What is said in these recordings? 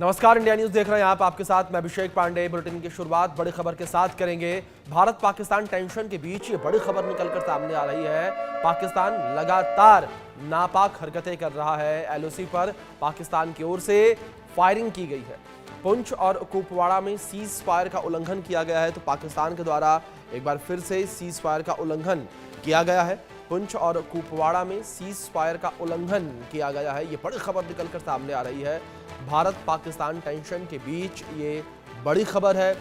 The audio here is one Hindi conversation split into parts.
नमस्कार, इंडिया न्यूज देख रहे हैं आप। आपके साथ मैं अभिषेक पांडे। बुलेटिन की शुरुआत बड़ी खबर के साथ करेंगे। भारत पाकिस्तान टेंशन के बीच ये बड़ी खबर निकलकर सामने आ रही है। पाकिस्तान लगातार नापाक हरकतें कर रहा है। एलओसी पर पाकिस्तान की ओर से फायरिंग की गई है। पुंछ और कुपवाड़ा में सीज फायर का उल्लंघन किया गया है, तो पाकिस्तान के द्वारा एक बार फिर से सीज फायर का उल्लंघन किया गया है। पुंछ और कुपवाड़ा में सीज फायर का उल्लंघन किया गया है। ये बड़ी खबर निकलकर सामने आ रही है। भारत पाकिस्तान टेंशन के बीच ये बड़ी खबर है।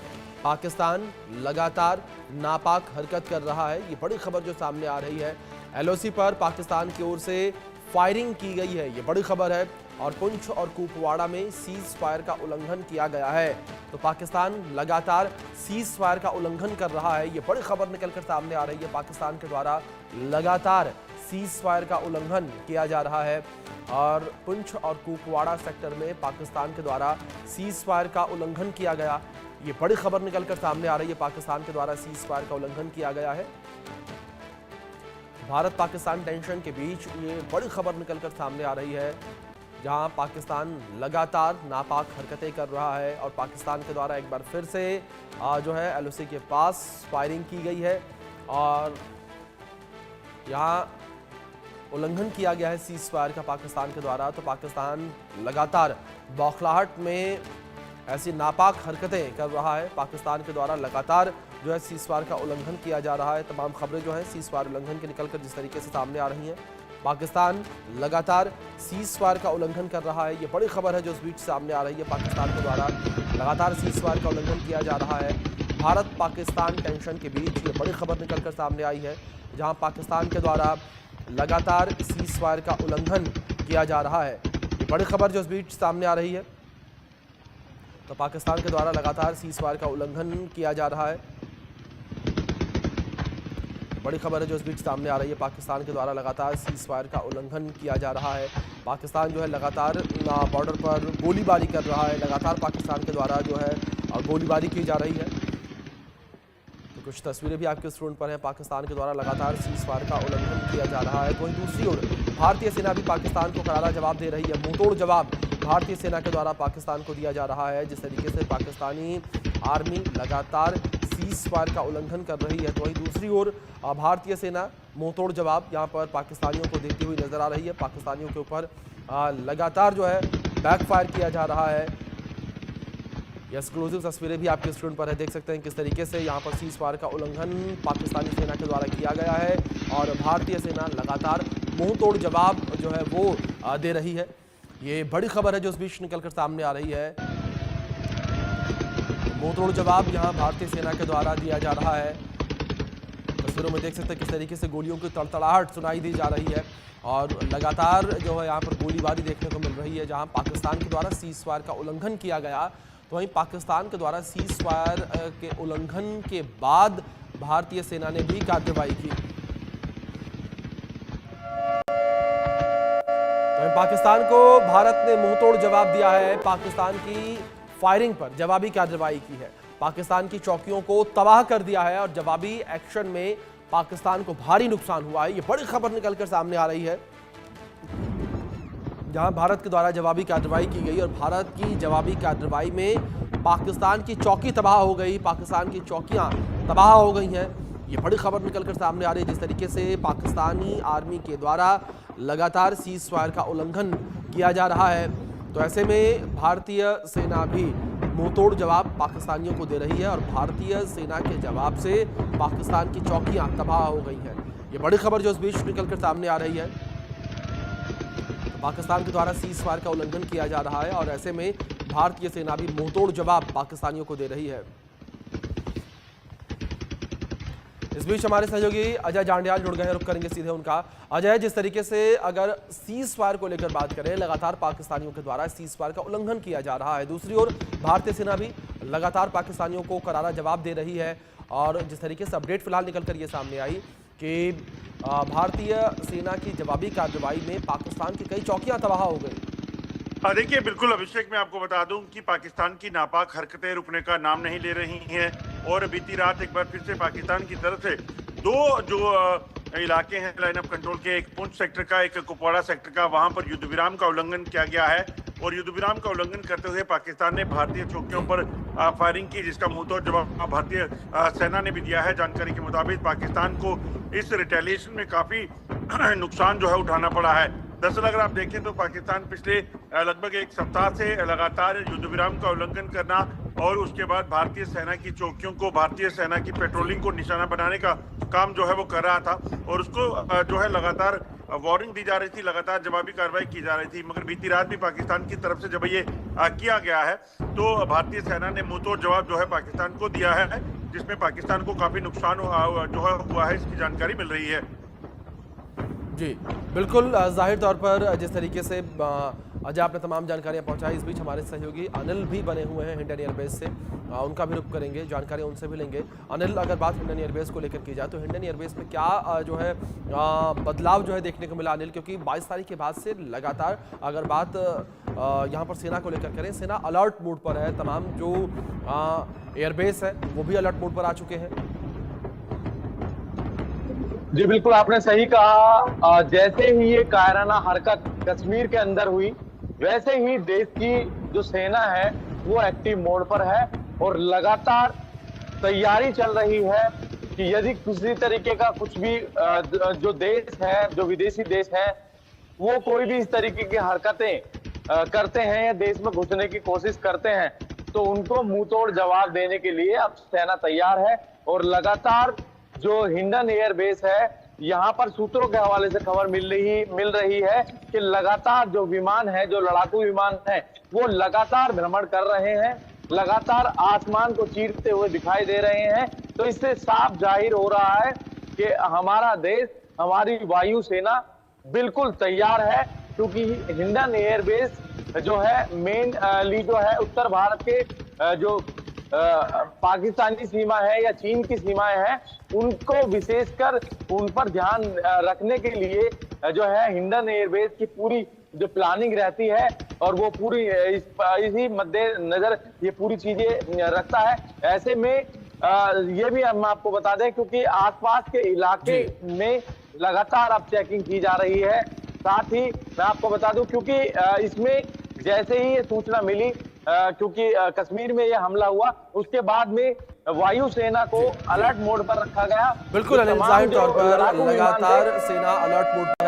पाकिस्तान लगातार नापाक हरकत कर रहा है। ये बड़ी खबर जो सामने आ रही है। एलओसी पर पाकिस्तान की ओर से फायरिंग की गई है, ये बड़ी खबर है। और पुंछ और कुपवाड़ा में सीज फायर का उल्लंघन किया गया है, तो पाकिस्तान लगातार सीज फायर का उल्लंघन कर रहा है। ये बड़ी खबर निकलकर सामने आ रही है। पाकिस्तान के द्वारा लगातार सीज फायर का उल्लंघन किया जा रहा है और पुंछ और कुपवाड़ा सेक्टर में पाकिस्तान के द्वारा सीज फायर का उल्लंघन किया गया। ये बड़ी खबर निकलकर सामने आ रही है। पाकिस्तान के द्वारा सीज फायर का उल्लंघन किया गया है। भारत पाकिस्तान टेंशन के बीच ये बड़ी खबर निकलकर सामने आ रही है, जहां पाकिस्तान लगातार नापाक हरकतें कर रहा है और पाकिस्तान के द्वारा एक बार फिर से जो है एलओसी के पास फायरिंग की गई है और यहां उल्लंघन किया गया है सीज फायर का पाकिस्तान के द्वारा। तो पाकिस्तान लगातार बौखलाहट में ऐसी नापाक हरकतें कर रहा है। पाकिस्तान के द्वारा लगातार जो है सीज फायर का उल्लंघन किया जा रहा है। तमाम खबरें जो है सीज फायर उल्लंघन के निकलकर जिस तरीके से सामने आ रही हैं, पाकिस्तान लगातार सीज फायर का उल्लंघन कर रहा है। ये बड़ी खबर है जो इस बीच सामने आ रही है। पाकिस्तान के द्वारा लगातार सीज फायर का उल्लंघन किया जा रहा है। भारत पाकिस्तान टेंशन के बीच ये बड़ी खबर निकलकर सामने आई है, जहां पाकिस्तान के द्वारा लगातार सीज फायर का उल्लंघन किया जा रहा है। ये बड़ी खबर जो इस बीच सामने आ रही है। तो पाकिस्तान के द्वारा लगातार सीज फायर का उल्लंघन किया जा रहा है। बड़ी खबर है जो इस बीच सामने आ रही है। पाकिस्तान के द्वारा लगातार सीज फायर का उल्लंघन किया जा रहा है। पाकिस्तान जो है लगातार बॉर्डर पर गोलीबारी कर रहा है। लगातार पाकिस्तान के द्वारा जो है गोलीबारी की जा रही है। तो कुछ तस्वीरें भी आपके स्क्रीन पर हैं। पाकिस्तान के द्वारा लगातार सीज फायर का उल्लंघन किया जा रहा है। तो वहीं दूसरी ओर भारतीय सेना भी पाकिस्तान को करारा जवाब दे रही है। मुंहतोड़ जवाब भारतीय सेना के द्वारा पाकिस्तान को दिया जा रहा है। जिस तरीके से पाकिस्तानी आर्मी लगातार सीज फायर का उल्लंघन कर रही है, तो वहीं दूसरी ओर भारतीय सेना मुंहतोड़ जवाब यहां पर पाकिस्तानियों को देती हुई नजर आ रही है। पाकिस्तानियों के ऊपर लगातार जो है बैकफायर किया जा रहा है। ये एक्सक्लूसिव तस्वीरें भी आपके स्क्रीन पर है। देख सकते हैं किस तरीके से यहाँ पर सीज फायर का उल्लंघन पाकिस्तानी सेना के द्वारा किया गया है और भारतीय सेना लगातार मुंहतोड़ जवाब जो है वो दे रही है। ये बड़ी खबर है जो इस बीच निकलकर सामने आ रही है। मुंहतोड़ जवाब यहाँ भारतीय सेना के द्वारा दिया जा रहा है। तस्वीरों में देख सकते हैं किस तरीके से गोलियों की तड़तड़ाहट सुनाई दी जा रही है और लगातार जो है यहाँ पर गोलीबारी देखने को मिल रही है। जहाँ पाकिस्तान के द्वारा सीज फायर का उल्लंघन किया गया, तो वहीं पाकिस्तान के द्वारा सीज फायर के उल्लंघन के बाद भारतीय सेना ने भी कार्रवाई की। तो पाकिस्तान को भारत ने मुंहतोड़ जवाब दिया है। पाकिस्तान की फायरिंग पर जवाबी कार्रवाई की है। पाकिस्तान की चौकियों को तबाह कर दिया है और जवाबी एक्शन में पाकिस्तान को भारी नुकसान हुआ है। ये बड़ी खबर निकलकर सामने आ रही है, जहां भारत के द्वारा जवाबी कार्रवाई की गई और भारत की जवाबी कार्रवाई में पाकिस्तान की चौकी तबाह हो गई। पाकिस्तान की चौकियां तबाह हो गई हैं। ये बड़ी खबर निकलकर सामने आ रही है। जिस तरीके से पाकिस्तानी आर्मी के द्वारा लगातार सीज फायर का उल्लंघन किया जा रहा है, तो ऐसे में भारतीय सेना भी मुंहतोड़ जवाब पाकिस्तानियों को दे रही है और भारतीय सेना के जवाब से पाकिस्तान की चौकियां तबाह हो गई हैं। ये बड़ी खबर जो इस बीच निकलकर सामने आ रही है। पाकिस्तान के द्वारा सीज फायर का उल्लंघन किया जा रहा है और ऐसे में भारतीय सेना भी मुंहतोड़ जवाब पाकिस्तानियों को दे रही है। इस बीच हमारे सहयोगी अजय जांडियाल जुड़ गए हैं। रुक करेंगे सीधे उनका। अजय, जिस तरीके से अगर सीज फायर को लेकर बात करें, लगातार पाकिस्तानियों के द्वारा सीज फायर का उल्लंघन किया जा रहा है। दूसरी ओर भारतीय सेना भी लगातार पाकिस्तानियों को करारा जवाब दे रही है और जिस तरीके से अपडेट फिलहाल निकलकर ये सामने आई कि भारतीय सेना की जवाबी कार्रवाई में पाकिस्तान की कई चौकियां तबाह हो गई। देखिए, बिल्कुल अभिषेक, मैं आपको बता दूं कि पाकिस्तान की नापाक हरकतें रुकने का नाम नहीं ले रही हैं और बीती रात एक बार फिर से पाकिस्तान की तरफ से दो जो इलाके हैं लाइन ऑफ कंट्रोल के, एक पुंछ सेक्टर का, एक कुपवाड़ा सेक्टर का, वहां पर युद्ध विराम का उल्लंघन किया गया है और युद्ध विराम का उल्लंघन करते हुए पाकिस्तान ने भारतीय चौकियों पर फायरिंग की, जिसका मुंहतोड़ जवाब भारतीय सेना ने भी दिया है। जानकारी के मुताबिक पाकिस्तान को इस रिटेलिएशन में काफी नुकसान जो है उठाना पड़ा है। दरअसल अगर आप देखें तो पाकिस्तान पिछले लगभग एक सप्ताह से लगातार युद्ध विराम का उल्लंघन करना और उसके बाद भारतीय सेना की चौकियों को, भारतीय सेना की पेट्रोलिंग को निशाना बनाने का काम जो है वो कर रहा था और उसको जो है लगातार वार्निंग दी जा रही थी, लगातार जवाबी कार्रवाई की जा रही थी। मगर बीती रात भी पाकिस्तान की तरफ से जब ये किया गया है तो भारतीय सेना ने मुंहतोड़ जवाब जो है पाकिस्तान को दिया है, जिसमें पाकिस्तान को काफी नुकसान जो है हुआ है, इसकी जानकारी मिल रही है। जी बिल्कुल, जाहिर तौर पर जिस तरीके से अजय आपने तमाम जानकारियां पहुंचाई, इस बीच हमारे सहयोगी अनिल भी बने हुए हैं हिंडन एयरबेस से, उनका भी रुख करेंगे, जानकारी उनसे भी लेंगे। अनिल, अगर बात हिंडन एयरबेस को लेकर की जाए तो हिंडन एयरबेस में क्या जो है बदलाव जो है देखने को मिला अनिल, क्योंकि 22 तारीख के बाद से लगातार अगर बात यहाँ पर सेना को लेकर करें, सेना अलर्ट मोड पर है, तमाम जो एयरबेस है वो भी अलर्ट मोड पर आ चुके हैं। जी बिल्कुल, आपने सही कहा। जैसे ही ये कायराना हरकत कश्मीर के अंदर हुई, वैसे ही देश की जो सेना है वो एक्टिव मोड पर है और लगातार तैयारी चल रही है कि यदि किसी तरीके का कुछ भी जो देश है, जो विदेशी देश है, वो कोई भी इस तरीके की हरकतें करते हैं या देश में घुसने की कोशिश करते हैं तो उनको मुंहतोड़ जवाब देने के लिए अब सेना तैयार है। और लगातार जो हिंडन एयरबेस है, यहाँ पर सूत्रों के हवाले से खबर मिल रही है कि लगातार जो विमान है, जो लड़ाकू विमान है, वो लगातार भ्रमण कर रहे हैं, लगातार आसमान को चीरते हुए दिखाई दे रहे हैं। तो इससे साफ जाहिर हो रहा है कि हमारा देश, हमारी वायु सेना बिल्कुल तैयार है, क्योंकि हिंडन एयरबेस जो है मेनली जो है उत्तर भारत के जो पाकिस्तानी सीमा है या चीन की सीमाएं हैं, उनको विशेषकर उन पर ध्यान रखने के लिए जो है हिंडन एयरबेस की पूरी जो प्लानिंग रहती है और वो पूरी इसी मद्देनजर ये पूरी चीजें रखता है। ऐसे में ये भी हम आपको बता दें, क्योंकि आसपास के इलाके में लगातार अब चेकिंग की जा रही है। साथ ही मैं आपको बता दूं, क्योंकि इसमें जैसे ही ये सूचना मिली, क्योंकि कश्मीर में ये हमला हुआ, उसके बाद में वायु सेना को अलर्ट मोड पर रखा गया। बिल्कुल अनिल, जाहिर तौर पर लगातार सेना अलर्ट मोड पर